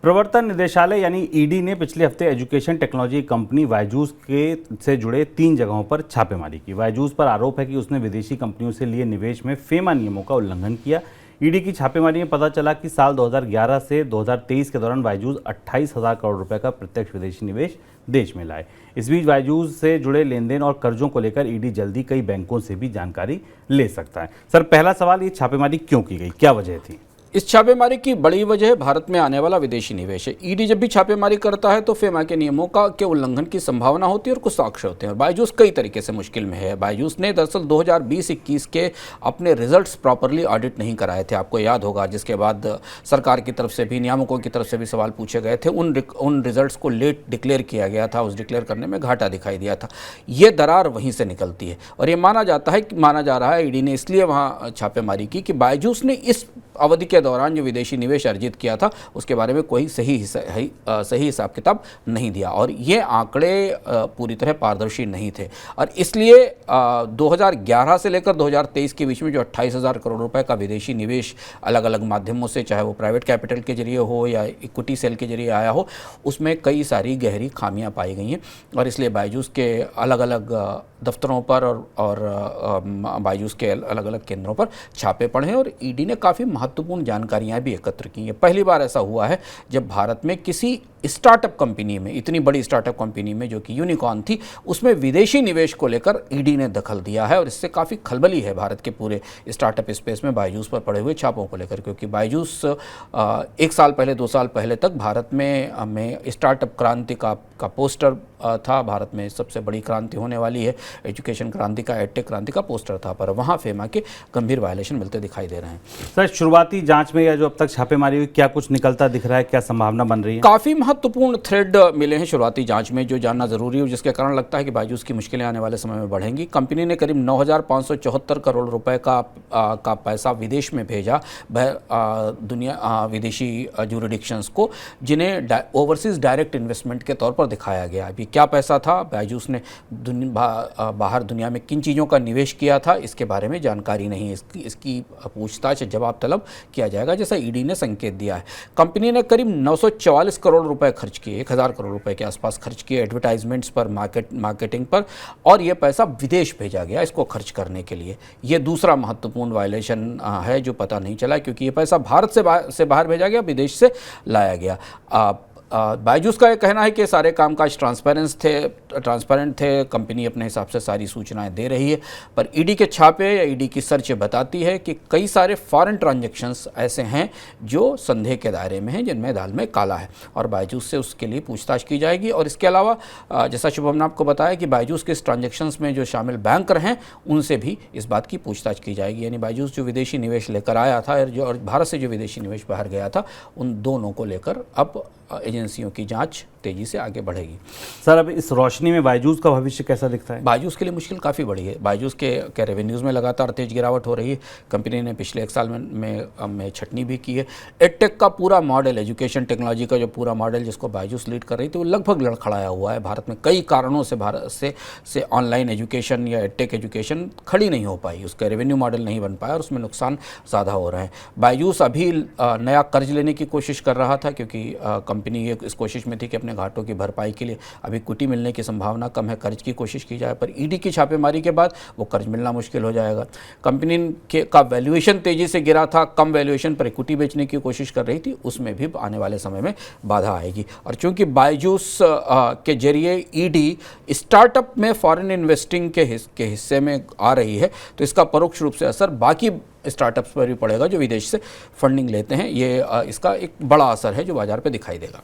प्रवर्तन निदेशालय यानी ईडी ने पिछले हफ्ते एजुकेशन टेक्नोलॉजी कंपनी बायजूस के से जुड़े 3 जगहों पर छापेमारी की। बायजूस पर आरोप है कि उसने विदेशी कंपनियों से लिए निवेश में फेमा नियमों का उल्लंघन किया। ईडी की छापेमारी में पता चला कि साल 2011 से 2023 के दौरान बायजूस 28,000 करोड़ रुपए का प्रत्यक्ष विदेशी निवेश देश में लाए। इस बीच बायजूस से जुड़े लेन देन और कर्जों को लेकर ईडी जल्दी कई बैंकों से भी जानकारी ले सकता है। सर, पहला सवाल, ये छापेमारी क्यों की गई, क्या वजह थी? इस छापेमारी की बड़ी वजह भारत में आने वाला विदेशी निवेश है। ईडी जब भी छापेमारी करता है तो फेमा के नियमों के उल्लंघन की संभावना होती है और कुछ साक्ष्य होते हैं। बायजूस कई तरीके से मुश्किल में है। बायजूस ने दरअसल 2020-21 के अपने रिजल्ट्स प्रॉपरली ऑडिट नहीं कराए थे, आपको याद होगा, जिसके बाद सरकार की तरफ से भी, नियामकों की तरफ से भी सवाल पूछे गए थे। उन रिजल्ट्स को लेट डिक्लेयर किया गया था, उस डिक्लेयर करने में घाटा दिखाई दिया था। ये दरार वहीं से निकलती है और ये माना जा रहा है ईडी ने इसलिए वहाँ छापेमारी की कि बायजूस ने इस अवधि के दौरान जो विदेशी निवेश अर्जित किया था उसके बारे में कोई सही हिसाब किताब नहीं दिया और ये आंकड़े पूरी तरह पारदर्शी नहीं थे। और इसलिए 2011 से लेकर 2023 के बीच में जो 28,000 करोड़ रुपए का विदेशी निवेश अलग अलग माध्यमों से, चाहे वो प्राइवेट कैपिटल के जरिए हो या इक्विटी सेल के जरिए आया हो, उसमें कई सारी गहरी खामियां पाई गई हैं और इसलिए बायजूस के अलग अलग दफ्तरों पर और बायजूस के अलग अलग केंद्रों पर छापे पड़े हैं और ईडी ने काफ़ी महत्वपूर्ण जानकारियां भी एकत्र की हैं। पहली बार ऐसा हुआ है जब भारत में किसी स्टार्टअप कंपनी में, इतनी बड़ी स्टार्टअप कंपनी में जो कि यूनिकॉर्न थी, उसमें विदेशी निवेश को लेकर ईडी ने दखल दिया है और इससे काफ़ी खलबली है भारत के पूरे स्टार्टअप स्पेस में बायजूस पर पड़े हुए छापों को लेकर, क्योंकि बायजूस 1 साल पहले 2 साल पहले तक भारत में स्टार्टअप क्रांति का पोस्टर था। भारत में सबसे बड़ी क्रांति होने वाली है, एजुकेशन क्रांति का, एडटेक क्रांति का पोस्टर था, पर वहाँ फेमा के गंभीर वायलेशन मिलते दिखाई दे रहे हैं। सर, शुरुआती जांच में या जो अब तक छापेमारी हुई, क्या कुछ निकलता दिख रहा है, क्या संभावना बन रही है? काफ़ी महत्वपूर्ण थ्रेड मिले हैं शुरुआती जांच में जो जानना जरूरी है, जिसके कारण लगता है कि बायजूस की मुश्किलें आने वाले समय में बढ़ेंगी। कंपनी ने करीब 9,574 करोड़ रुपए का पैसा विदेश में भेजा विदेशी ज्यूरिडिक्शंस को, जिन्हें ओवरसीज डायरेक्ट इन्वेस्टमेंट के तौर पर दिखाया गया। अभी क्या पैसा था, बायजूस ने बाहर दुनिया में किन चीज़ों का निवेश किया था, इसके बारे में जानकारी नहीं है। इसकी पूछताछ, जवाब तलब किया जाएगा, जैसा ईडी ने संकेत दिया है। कंपनी ने करीब 944 करोड़ रुपए खर्च किए, 1,000 करोड़ रुपए के आसपास खर्च किए एडवर्टाइजमेंट्स पर, मार्केटिंग पर, और यह पैसा विदेश भेजा गया इसको खर्च करने के लिए। यह दूसरा महत्वपूर्ण वायलेशन है जो पता नहीं चला, क्योंकि यह पैसा भारत से बाहर भेजा गया, विदेश से लाया गया। बायजूस का यह कहना है कि सारे कामकाज ट्रांसपेरेंट थे, कंपनी अपने हिसाब से सारी सूचनाएं दे रही है, पर ईडी के छापे या ईडी की सर्च बताती है कि कई सारे फॉरेन ट्रांजैक्शंस ऐसे हैं जो संदेह के दायरे में हैं, जिनमें दाल में काला है और बायजूस से उसके लिए पूछताछ की जाएगी। और इसके अलावा जैसा शुभम ने आपको बताया कि बायजूस के इस ट्रांजेक्शन्स में जो शामिल बैंकर हैं उनसे भी इस बात की पूछताछ की जाएगी। यानी बायजूस जो विदेशी निवेश लेकर आया था और भारत से जो विदेशी निवेश बाहर गया था, उन दोनों को लेकर अब एजेंसियों की जांच तेजी से आगे बढ़ेगी। सर, अब इस रोशनी में बायजूस का भविष्य कैसा दिखता है? बायजूस के लिए मुश्किल काफ़ी बड़ी है। बायजूस के रेवेन्यूज़ में लगातार तेज गिरावट हो रही है। कंपनी ने पिछले 1 साल में छटनी भी की है। एडटेक का पूरा मॉडल, एजुकेशन टेक्नोलॉजी का जो पूरा मॉडल जिसको बायजूस लीड कर रही थी, वो लगभग लड़खड़ाया हुआ है। भारत में कई कारणों से भारत से ऑनलाइन एजुकेशन या एडटेक एजुकेशन खड़ी नहीं हो पाई, उसका रेवेन्यू मॉडल नहीं बन पाया और उसमें नुकसान ज़्यादा हो रहा है। बायजूस अभी नया कर्ज लेने की कोशिश कर रहा था, क्योंकि कंपनी इस कोशिश में थी कि अपने घाटों की भरपाई के लिए अभी इक्विटी मिलने की संभावना कम है, कर्ज की कोशिश की जाए, पर ईडी की छापेमारी के बाद वो कर्ज मिलना मुश्किल हो जाएगा। कंपनी का वैल्यूएशन तेजी से गिरा था, कम वैल्यूएशन पर इक्विटी बेचने की कोशिश कर रही थी, उसमें भी आने वाले समय में बाधा आएगी। और चूंकि बायजूस के जरिए ईडी स्टार्टअप में फॉरेन इन्वेस्टिंग के हिस्से में आ रही है, तो इसका परोक्ष रूप से असर बाकी स्टार्टअप्स पर भी पड़ेगा जो विदेश से फंडिंग लेते हैं। ये इसका एक बड़ा असर है जो बाजार पे दिखाई देगा।